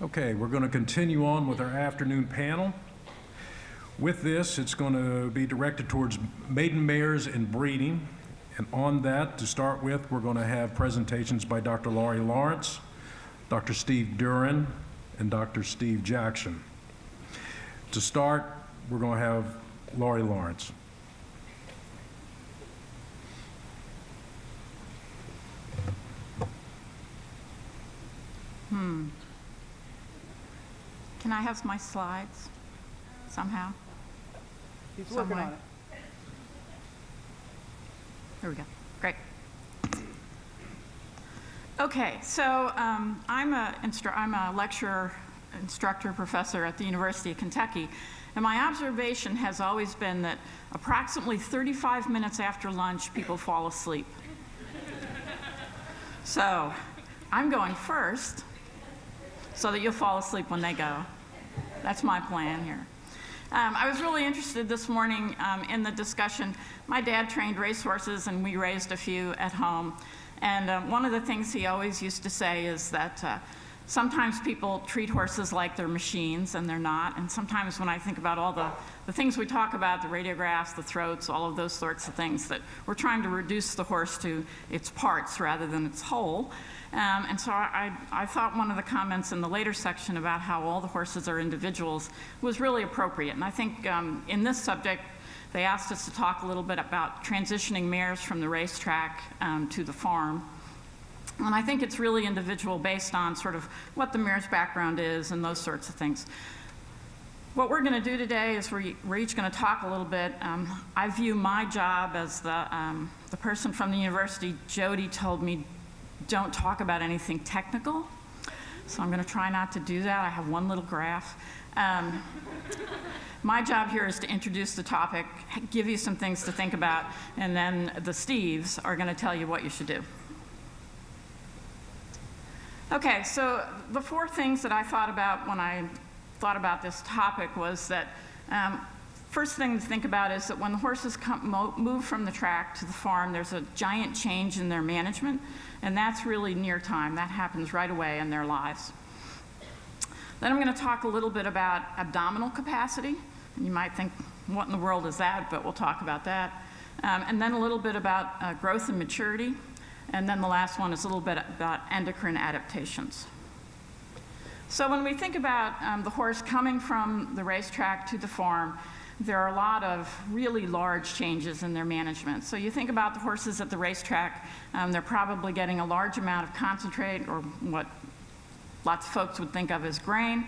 Okay, we're going to continue on with our afternoon panel. With this, it's going to be directed towards maiden mares and breeding. And on that, to start with, we're going to have presentations by Dr. Laurie Lawrence, Dr. Steve Durham, and Dr. Steve Jackson. To start, we're going to have Laurie Lawrence. Can I have my slides somehow? He's working on it. There we go. Great. Okay, so I'm a lecturer, instructor, professor at the University of Kentucky, and my observation has always been that approximately 35 minutes after lunch, people fall asleep. So I'm going first so that you'll fall asleep when they go. That's my plan here. I was really interested this morning in the discussion. My dad trained racehorses, and we raised a few at home. And one of the things he always used to say is that sometimes people treat horses like they're machines, and they're not. And sometimes when I think about all the things we talk about, the radiographs, the throats, all of those sorts of things, that we're trying to reduce the horse to its parts rather than its whole. And so I thought one of the comments in the later section about how all the horses are individuals was really appropriate. And I think in this subject, they asked us to talk a little bit about transitioning mares from the racetrack to the farm. And I think it's really individual based on sort of what the mare's background is and those sorts of things. What we're going to do today is we're each going to talk a little bit. I view my job as the person from the university. Jody told me, don't talk about anything technical. So I'm going to try not to do that. I have one little graph. My job here is to introduce the topic, give you some things to think about, and then the Steves are going to tell you what you should do. Okay, so the four things that I thought about when I thought about this topic was that first thing to think about is that when the horses move from the track to the farm, there's a giant change in their management, and that's really near time. That happens right away in their lives. Then I'm going to talk a little bit about abdominal capacity. And you might think, what in the world is that? But we'll talk about that. And then a little bit about growth and maturity. And then the last one is a little bit about endocrine adaptations. So when we think about the horse coming from the racetrack to the farm, there are a lot of really large changes in their management. So you think about the horses at the racetrack, they're probably getting a large amount of concentrate, or what lots of folks would think of as grain.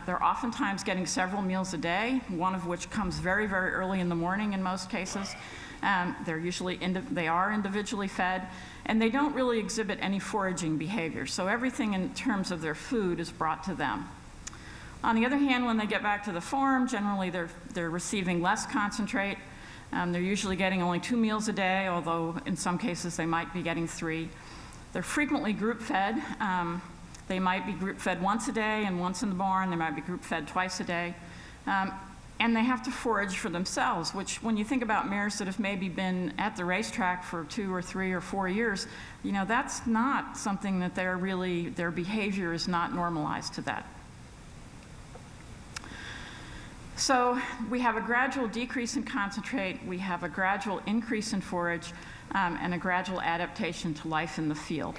They're oftentimes getting several meals a day, one of which comes very, very early in the morning in most cases. They are individually fed, and they don't really exhibit any foraging behavior. So everything in terms of their food is brought to them. On the other hand, when they get back to the farm, generally they're receiving less concentrate. They're usually getting only 2 meals a day, although in some cases they might be getting 3. They're frequently group fed. They might be group fed once a day and once in the barn. They might be group fed twice a day. And they have to forage for themselves, which when you think about mares that have maybe been at the racetrack for 2 or 3 or 4 years, you know, that's not something that their behavior is not normalized to that. So we have a gradual decrease in concentrate, we have a gradual increase in forage, and a gradual adaptation to life in the field.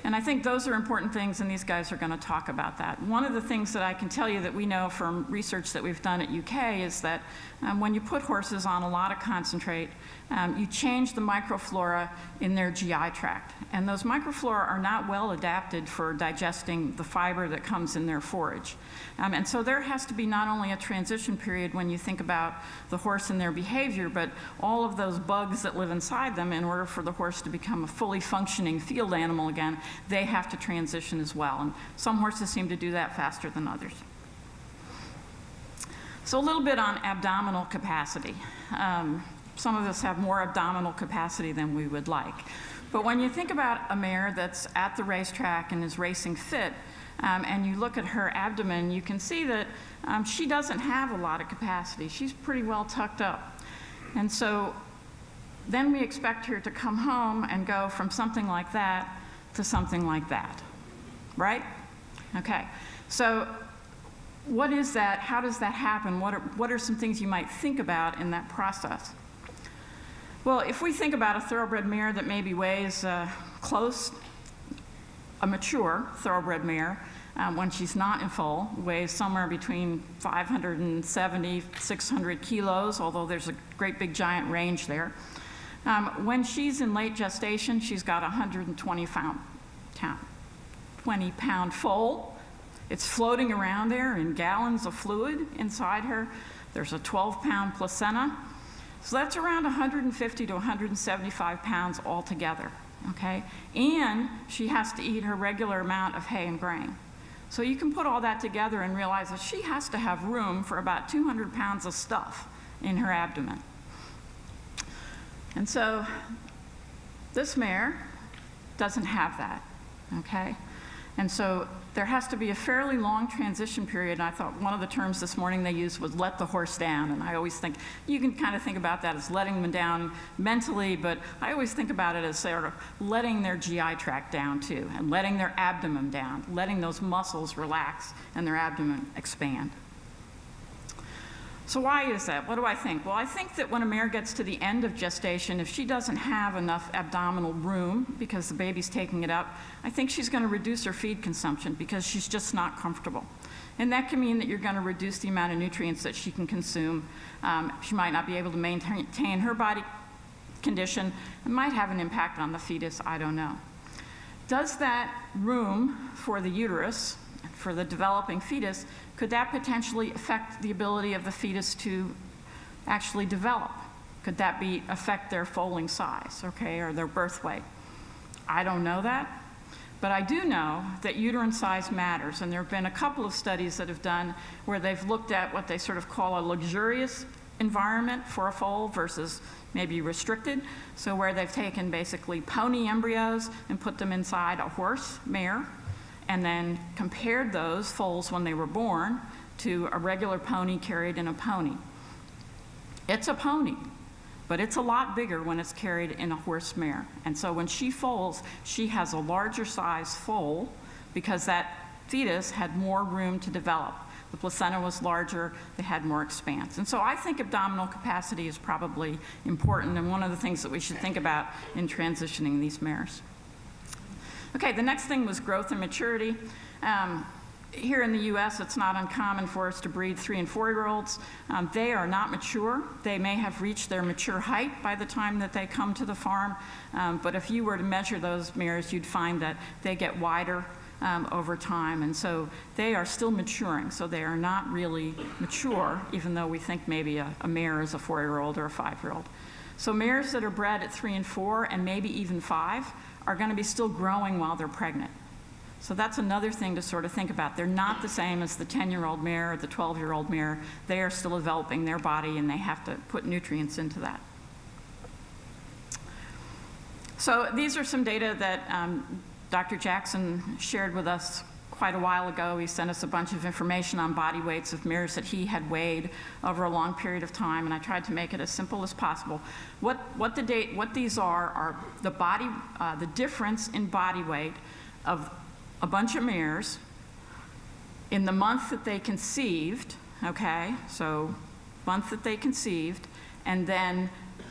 And I think those are important things, and these guys are going to talk about that. One of the things that I can tell you that we know from research that we've done at UK is that when you put horses on a lot of concentrate, you change the microflora in their GI tract. And those microflora are not well adapted for digesting the fiber that comes in their forage. And so there has to be not only a transition period when you think about the horse and their behavior, but all of those bugs that live inside them in order for the horse to become a fully functioning field animal again, they have to transition as well. And some horses seem to do that faster than others. So a little bit on abdominal capacity. Some of us have more abdominal capacity than we would like. But when you think about a mare that's at the racetrack and is racing fit, and you look at her abdomen, you can see that she doesn't have a lot of capacity. She's pretty well tucked up. And so then we expect her to come home and go from something like that to something like that, right? Okay, so what is that? How does that happen? What are some things you might think about in that process? Well, if we think about a thoroughbred mare that maybe weighs close, a mature thoroughbred mare, when she's not in foal, weighs somewhere between 570, 600 kilos, although there's a great big giant range there. When she's in late gestation, she's got 120 pound foal. It's floating around there in gallons of fluid inside her. There's a 12-pound placenta. So that's around 150 to 175 pounds altogether, okay? And she has to eat her regular amount of hay and grain. So you can put all that together and realize that she has to have room for about 200 pounds of stuff in her abdomen. And so this mare doesn't have that, okay? And so there has to be a fairly long transition period. And I thought one of the terms this morning they used was let the horse down. And I always think, you can kind of think about that as letting them down mentally, but I always think about it as sort of letting their GI tract down too, and letting their abdomen down, letting those muscles relax and their abdomen expand. So why is that? What do I think? Well, I think that when a mare gets to the end of gestation, if she doesn't have enough abdominal room because the baby's taking it up, I think she's going to reduce her feed consumption because she's just not comfortable. And that can mean that you're going to reduce the amount of nutrients that she can consume. She might not be able to maintain her body condition. It might have an impact on the fetus, I don't know. Does that room for the uterus, for the developing fetus, could that potentially affect the ability of the fetus to actually develop? Could that affect their foaling size, okay, or their birth weight? I don't know that, but I do know that uterine size matters, and there have been a couple of studies that have done where they've looked at what they sort of call a luxurious environment for a foal versus maybe restricted. So where they've taken basically pony embryos and put them inside a horse mare, and then compared those foals when they were born to a regular pony carried in a pony. It's a pony, but it's a lot bigger when it's carried in a horse mare. And so when she foals, she has a larger size foal because that fetus had more room to develop. The placenta was larger, they had more expanse. And so I think abdominal capacity is probably important and one of the things that we should think about in transitioning these mares. Okay, the next thing was growth and maturity. Here in the US, it's not uncommon for us to breed 3- and 4-year-olds. They are not mature. They may have reached their mature height by the time that they come to the farm, but if you were to measure those mares, you'd find that they get wider over time, and so they are still maturing, so they are not really mature, even though we think maybe a mare is a 4-year-old or a 5-year-old. So mares that are bred at 3 and 4, and maybe even 5, are going to be still growing while they're pregnant. So that's another thing to sort of think about. They're not the same as the 10-year-old mare or the 12-year-old mare. They are still developing their body and they have to put nutrients into that. So these are some data that Dr. Jackson shared with us quite a while ago. He sent us a bunch of information on body weights of mares that he had weighed over a long period of time, and I tried to make it as simple as possible. What these are the difference in body weight of a bunch of mares in the month that they conceived, okay? So month that they conceived, and then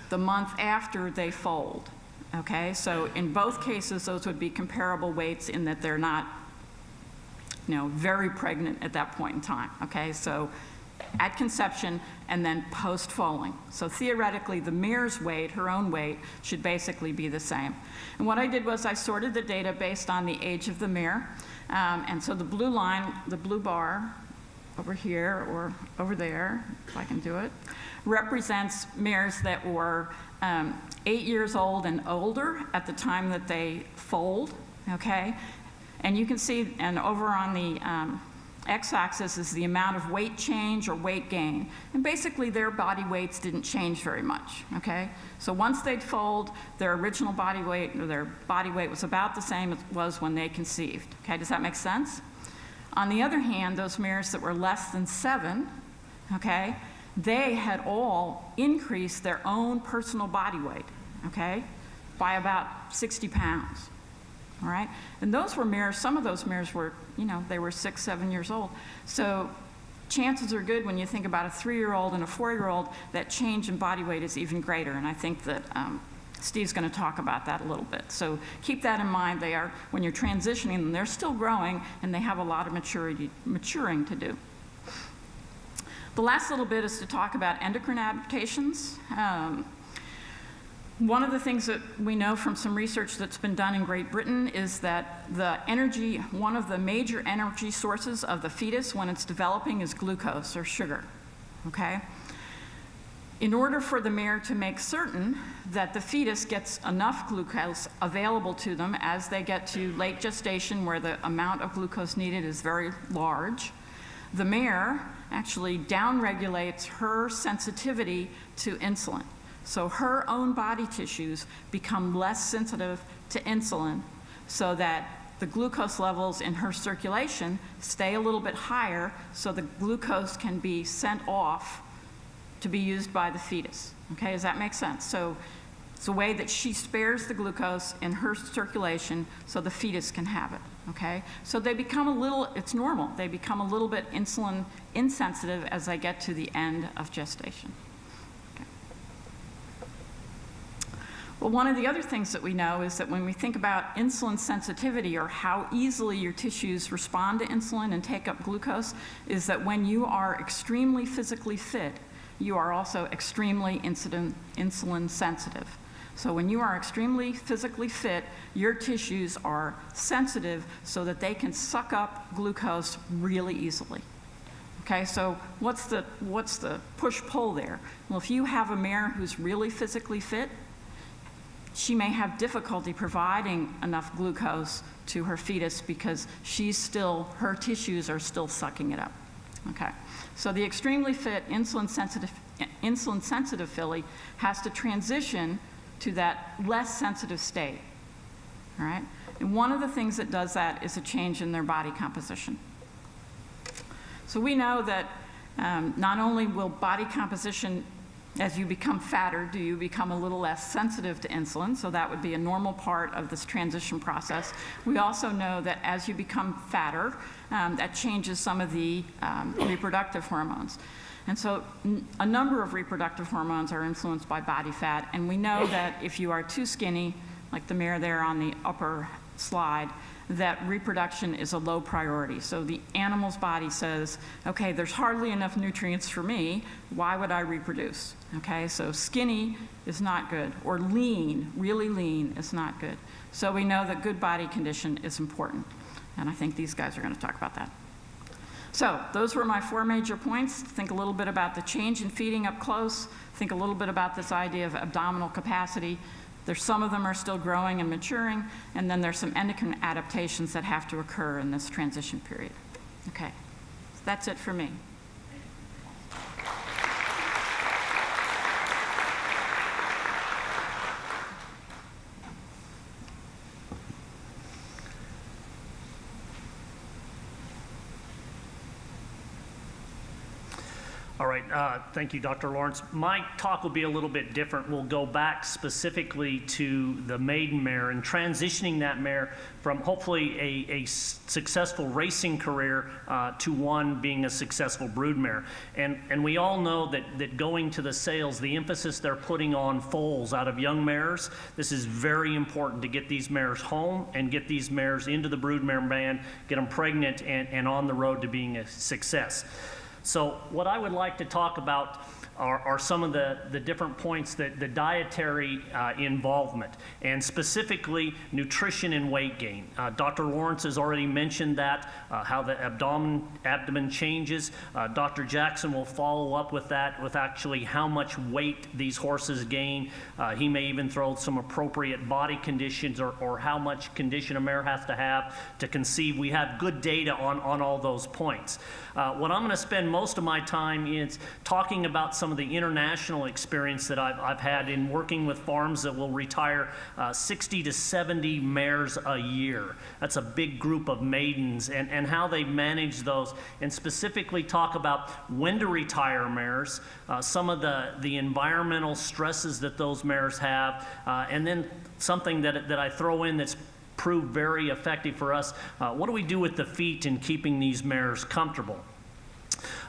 the month after they foaled, okay? So in both cases, those would be comparable weights in that they're not very pregnant at that point in time, okay? So at conception and then post-foaling. So theoretically, the mare's weight, her own weight, should basically be the same. And what I did was I sorted the data based on the age of the mare. And so the blue line, the blue bar over here or over there, if I can do it, represents mares that were 8 years old and older at the time that they foaled, okay? And you can see, and over on the x-axis is the amount of weight change or weight gain. And basically their body weights didn't change very much, okay? So once they'd foaled, their original body weight, or their body weight was about the same as it was when they conceived, okay? Does that make sense? On the other hand, those mares that were less than 7, okay, they had all increased their own personal body weight, okay, by about 60 pounds. all right? And those were mares, some of those mares were, you know, they were 6, 7 years old. So chances are good when you think about a 3-year-old and a 4-year-old, that change in body weight is even greater. And I think that Steve's going to talk about that a little bit. So keep that in mind. They are, when you're transitioning them, they're still growing and they have a lot of maturing to do. The last little bit is to talk about endocrine adaptations. One of the things that we know from some research that's been done in Great Britain is that one of the major energy sources of the fetus when it's developing is glucose or sugar, okay? In order for the mare to make certain that the fetus gets enough glucose available to them as they get to late gestation where the amount of glucose needed is very large, the mare actually downregulates her sensitivity to insulin. So her own body tissues become less sensitive to insulin so that the glucose levels in her circulation stay a little bit higher so the glucose can be sent off to be used by the fetus. Okay, does that make sense? So it's a way that she spares the glucose in her circulation so the fetus can have it. Okay, so they become a little, it's normal, they become a little bit insulin insensitive as they get to the end of gestation. Well, one of the other things that we know is that when we think about insulin sensitivity or how easily your tissues respond to insulin and take up glucose, is that when you are extremely physically fit, you are also extremely insulin sensitive. So when you are extremely physically fit, your tissues are sensitive so that they can suck up glucose really easily. Okay, so what's the push-pull there? Well, if you have a mare who's really physically fit, she may have difficulty providing enough glucose to her fetus because her tissues are still sucking it up. Okay, so the extremely fit insulin sensitive filly has to transition to that less sensitive state. All right, and one of the things that does that is a change in their body composition. So we know that not only will body composition, as you become fatter, do you become a little less sensitive to insulin, so that would be a normal part of this transition process. We also know that as you become fatter, that changes some of the reproductive hormones. And so a number of reproductive hormones are influenced by body fat, and we know that if you are too skinny, like the mare there on the upper slide, that reproduction is a low priority. So the animal's body says, okay, there's hardly enough nutrients for me, why would I reproduce? Okay, so skinny is not good, or lean, really lean is not good. So we know that good body condition is important, and I think these guys are going to talk about that. So those were my 4 major points. Think a little bit about the change in feeding up close, think a little bit about this idea of abdominal capacity. There's some of them are still growing and maturing, and then there's some endocrine adaptations that have to occur in this transition period. Okay, so that's it for me. All right, thank you, Dr. Lawrence. My talk will be a little bit different. We'll go back specifically to the maiden mare and transitioning that mare from hopefully a successful racing career to one being a successful brood mare. And we all know that going to the sales, the emphasis they're putting on foals out of young mares, this is very important to get these mares home and get these mares into the brood mare band, get them pregnant and on the road to being a success. So what I would like to talk about are some of the different points, that the dietary involvement, and specifically nutrition and weight gain. Dr. Lawrence has already mentioned that, how the abdomen changes. Dr. Jackson will follow up with that, with actually how much weight these horses gain. He may even throw some appropriate body conditions or how much condition a mare has to have to conceive. We have good data on all those points. What I'm going to spend most of my time is talking about some of the international experience that I've had in working with farms that will retire 60 to 70 mares a year. That's a big group of maidens, and how they manage those, and specifically talk about when to retire mares, some of the environmental stresses that those mares have, and then something that I throw in that's proved very effective for us. What do we do with the feet in keeping these mares comfortable?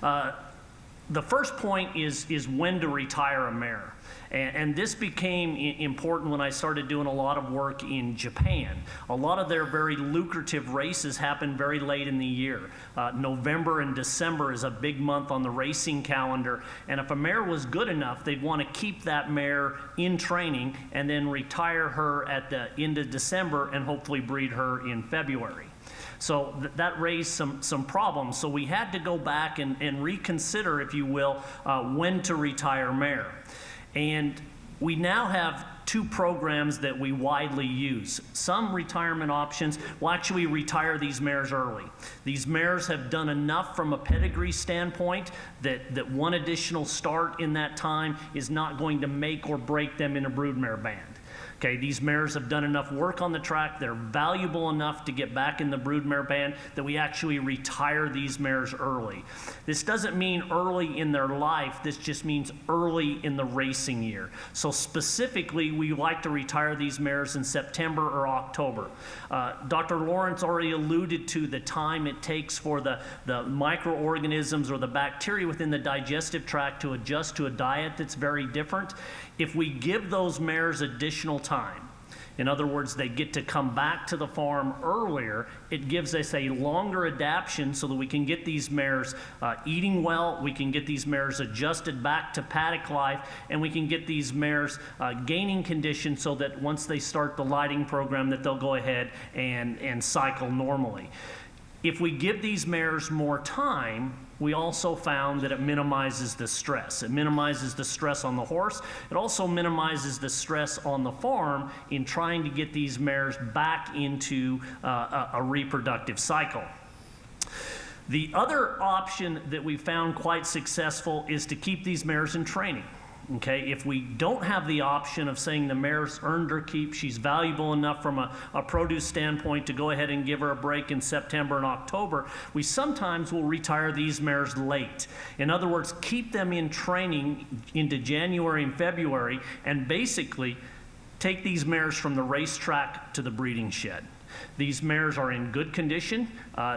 The first point is when to retire a mare. And this became important when I started doing a lot of work in Japan. A lot of their very lucrative races happen very late in the year. November and December is a big month on the racing calendar, and if a mare was good enough, they'd want to keep that mare in training and then retire her at the end of December and hopefully breed her in February. So that raised some problems. So we had to go back and reconsider, if you will, when to retire mare. And we now have two programs that we widely use. Some retirement options will actually retire these mares early. These mares have done enough from a pedigree standpoint that one additional start in that time is not going to make or break them in a broodmare band. Okay, these mares have done enough work on the track, they're valuable enough to get back in the broodmare band that we actually retire these mares early. This doesn't mean early in their life, this just means early in the racing year. So specifically, we like to retire these mares in September or October. Dr. Lawrence already alluded to the time it takes for the microorganisms or the bacteria within the digestive tract to adjust to a diet that's very different. If we give those mares additional time, in other words, they get to come back to the farm earlier, it gives us a longer adaptation so that we can get these mares eating well, we can get these mares adjusted back to paddock life, and we can get these mares gaining condition so that once they start the lighting program that they'll go ahead and cycle normally. If we give these mares more time, we also found that it minimizes the stress. It minimizes the stress on the horse. It also minimizes the stress on the farm in trying to get these mares back into a reproductive cycle. The other option that we found quite successful is to keep these mares in training. Okay, if we don't have the option of saying the mare's earned her keep, she's valuable enough from a produce standpoint to go ahead and give her a break in September and October, we sometimes will retire these mares late. In other words, keep them in training into January and February and basically take these mares from the racetrack to the breeding shed. These mares are in good condition,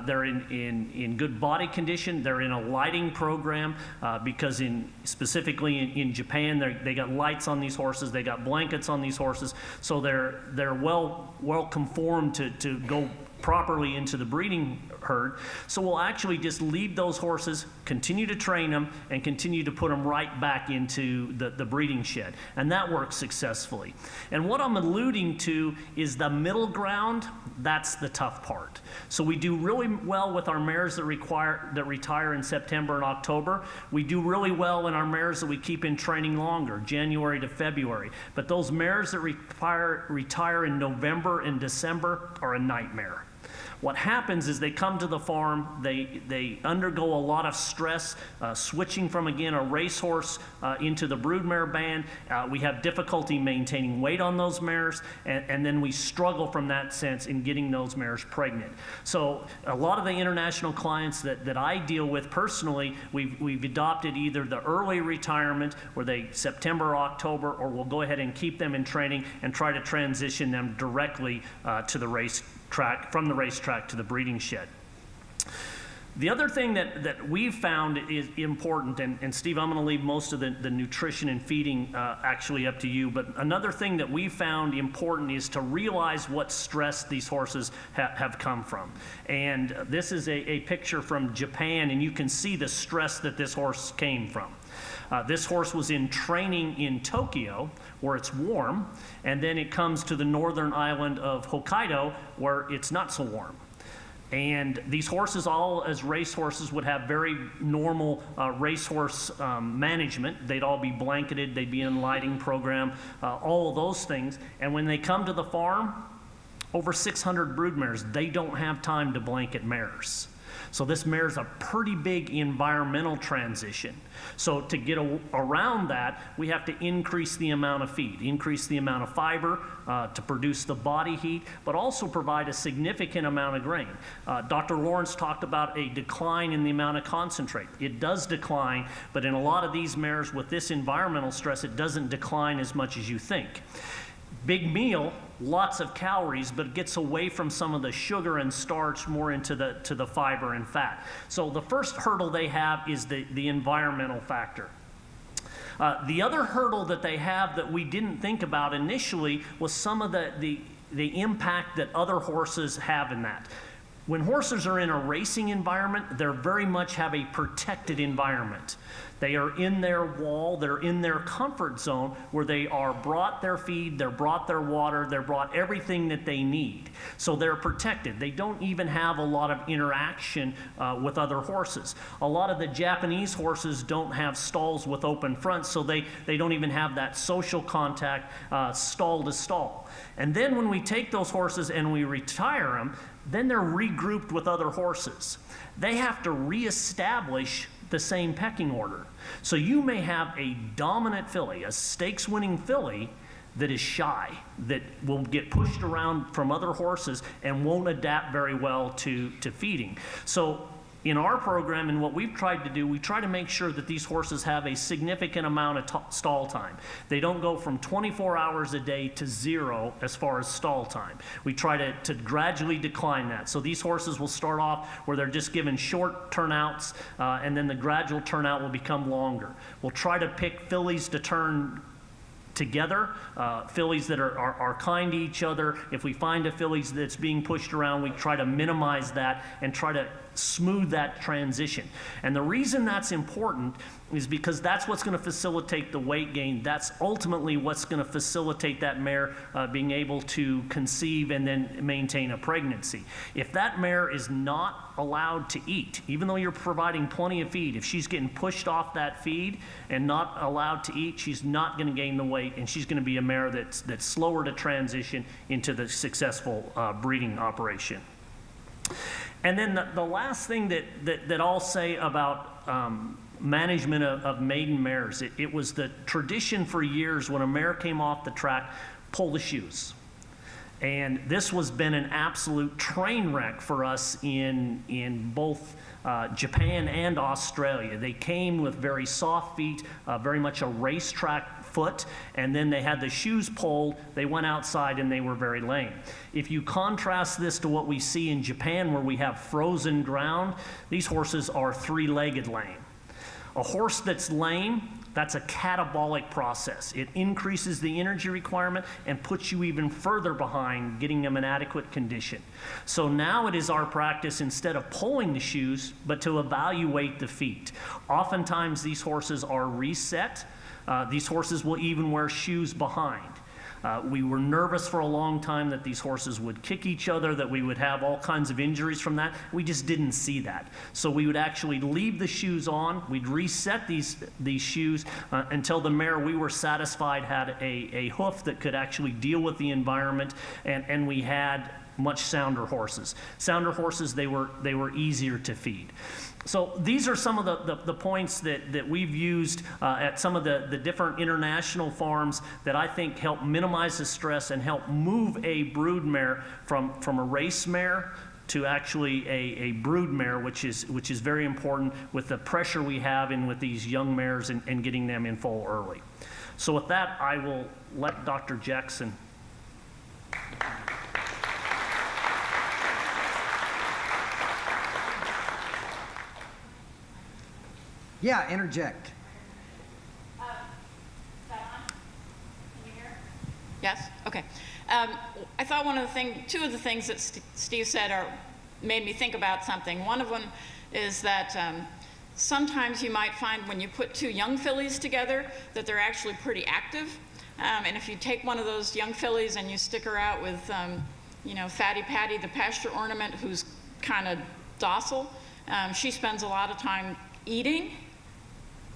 they're in good body condition, they're in a lighting program because specifically in Japan they got lights on these horses, they got blankets on these horses, so they're well conformed to go properly into the breeding herd. So we'll actually just leave those horses, continue to train them, and continue to put them right back into the breeding shed. And that works successfully. And what I'm alluding to is the middle ground, that's the tough part. So we do really well with our mares that retire in September and October. We do really well in our mares that we keep in training longer, January to February. But those mares that retire in November and December are a nightmare. What happens is they come to the farm, they undergo a lot of stress, switching from, again, a racehorse into the broodmare band. We have difficulty maintaining weight on those mares, and then we struggle from that sense in getting those mares pregnant. So a lot of the international clients that I deal with personally, we've adopted either the early retirement, where they September or October, or we'll go ahead and keep them in training and try to transition them directly to the racetrack, from the racetrack to the breeding shed. The other thing that we've found is important, and Steve, I'm going to leave most of the nutrition and feeding actually up to you, but another thing that we found important is to realize what stress these horses have come from. And this is a picture from Japan, and you can see the stress that this horse came from. This horse was in training in Tokyo, where it's warm, and then it comes to the northern island of Hokkaido, where it's not so warm. And these horses, all as racehorses, would have very normal racehorse management. They'd all be blanketed, they'd be in lighting program, all of those things. And when they come to the farm, over 600 broodmares, they don't have time to blanket mares. So this mare's a pretty big environmental transition. So to get around that, we have to increase the amount of feed, increase the amount of fiber to produce the body heat, but also provide a significant amount of grain. Dr. Lawrence talked about a decline in the amount of concentrate. It does decline, but in a lot of these mares with this environmental stress, it doesn't decline as much as you think. Big meal, lots of calories, but gets away from some of the sugar and starch more into the fiber and fat. So the first hurdle they have is the environmental factor. The other hurdle that they have that we didn't think about initially was some of the impact that other horses have in that. When horses are in a racing environment, they very much have a protected environment. They are in their wall, they're in their comfort zone where they are brought their feed, they're brought their water, they're brought everything that they need. So they're protected. They don't even have a lot of interaction with other horses. A lot of the Japanese horses don't have stalls with open fronts, so they don't even have that social contact stall to stall. And then when we take those horses and we retire them, then they're regrouped with other horses. They have to reestablish the same pecking order. So you may have a dominant filly, a stakes-winning filly that is shy, that will get pushed around from other horses and won't adapt very well to feeding. So in our program and what we've tried to do, we try to make sure that these horses have a significant amount of stall time. They don't go from 24 hours a day to 0 as far as stall time. We try to gradually decline that. So these horses will start off where they're just given short turnouts, and then the gradual turnout will become longer. We'll try to pick fillies to turn together, fillies that are kind to each other. If we find a filly that's being pushed around, we try to minimize that and try to smooth that transition. And the reason that's important is because that's what's going to facilitate the weight gain. That's ultimately what's going to facilitate that mare being able to conceive and then maintain a pregnancy. If that mare is not allowed to eat, even though you're providing plenty of feed, if she's getting pushed off that feed and not allowed to eat, she's not going to gain the weight, and she's going to be a mare that's slower to transition into the successful breeding operation. And then the last thing that I'll say about management of maiden mares, it was the tradition for years when a mare came off the track, pull the shoes. And this has been an absolute train wreck for us in both Japan and Australia. They came with very soft feet, very much a racetrack foot, and then they had the shoes pulled, they went outside, and they were very lame. If you contrast this to what we see in Japan, where we have frozen ground, these horses are three-legged lame. A horse that's lame, that's a catabolic process. It increases the energy requirement and puts you even further behind getting them in adequate condition. So now it is our practice, instead of pulling the shoes, but to evaluate the feet. Oftentimes these horses are reset. These horses will even wear shoes behind. We were nervous for a long time that these horses would kick each other, that we would have all kinds of injuries from that. We just didn't see that. So we would actually leave the shoes on. We'd reset these shoes until the mare, we were satisfied, had a hoof that could actually deal with the environment, and we had much sounder horses. Sounder horses, they were easier to feed. So these are some of the points that we've used at some of the different international farms that I think help minimize the stress and help move a brood mare from a race mare to actually a brood mare, which is very important with the pressure we have in with these young mares and getting them in foal early. So with that, I will let Dr. Jackson. Yeah, interject. Yes? Okay. I thought two of the things that Steve said made me think about something. One of them is that sometimes you might find when you put two young fillies together that they're actually pretty active. And if you take one of those young fillies and you stick her out with, Fatty Patty, the pasture ornament, who's kind of docile, she spends a lot of time eating.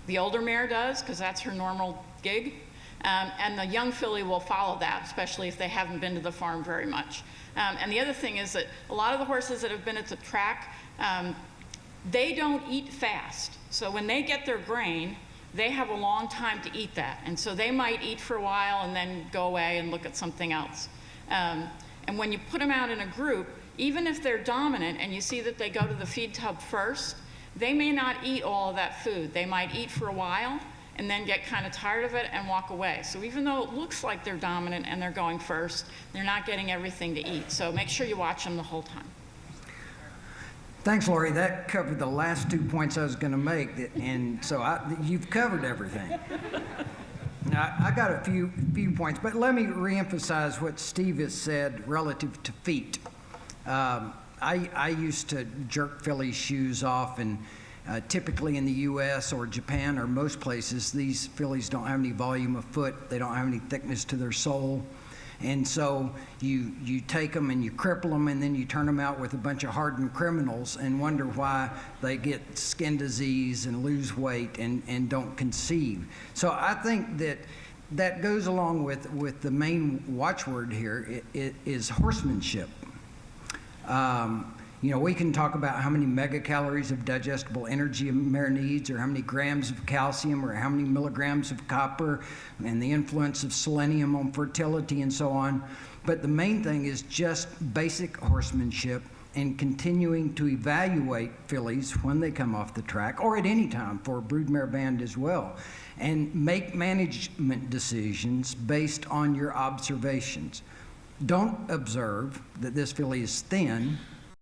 The older mare does, because that's her normal gig. And the young filly will follow that, especially if they haven't been to the farm very much. And the other thing is that a lot of the horses that have been at the track, they don't eat fast. So when they get their grain, they have a long time to eat that. And so they might eat for a while and then go away and look at something else. And when you put them out in a group, even if they're dominant and you see that they go to the feed tub first, they may not eat all of that food. They might eat for a while, and then get kind of tired of it and walk away. So even though it looks like they're dominant and they're going first, they're not getting everything to eat. So make sure you watch them the whole time. Thanks, Laurie. That covered the last 2 points I was going to make, and so you've covered everything. Now, I got a few points, but let me reemphasize what Steve has said relative to feet. I used to jerk filly shoes off, and typically in the U.S. or Japan or most places, these fillies don't have any volume of foot. They don't have any thickness to their sole. And so you take them and you cripple them, and then you turn them out with a bunch of hardened criminals and wonder why they get skin disease and lose weight and don't conceive. So I think that goes along with the main watchword here is horsemanship. We can talk about how many megacalories of digestible energy a mare needs, or how many grams of calcium, or how many milligrams of copper, and the influence of selenium on fertility and so on. But the main thing is just basic horsemanship and continuing to evaluate fillies when they come off the track, or at any time for a broodmare band as well, and make management decisions based on your observations. Don't observe that this filly is thin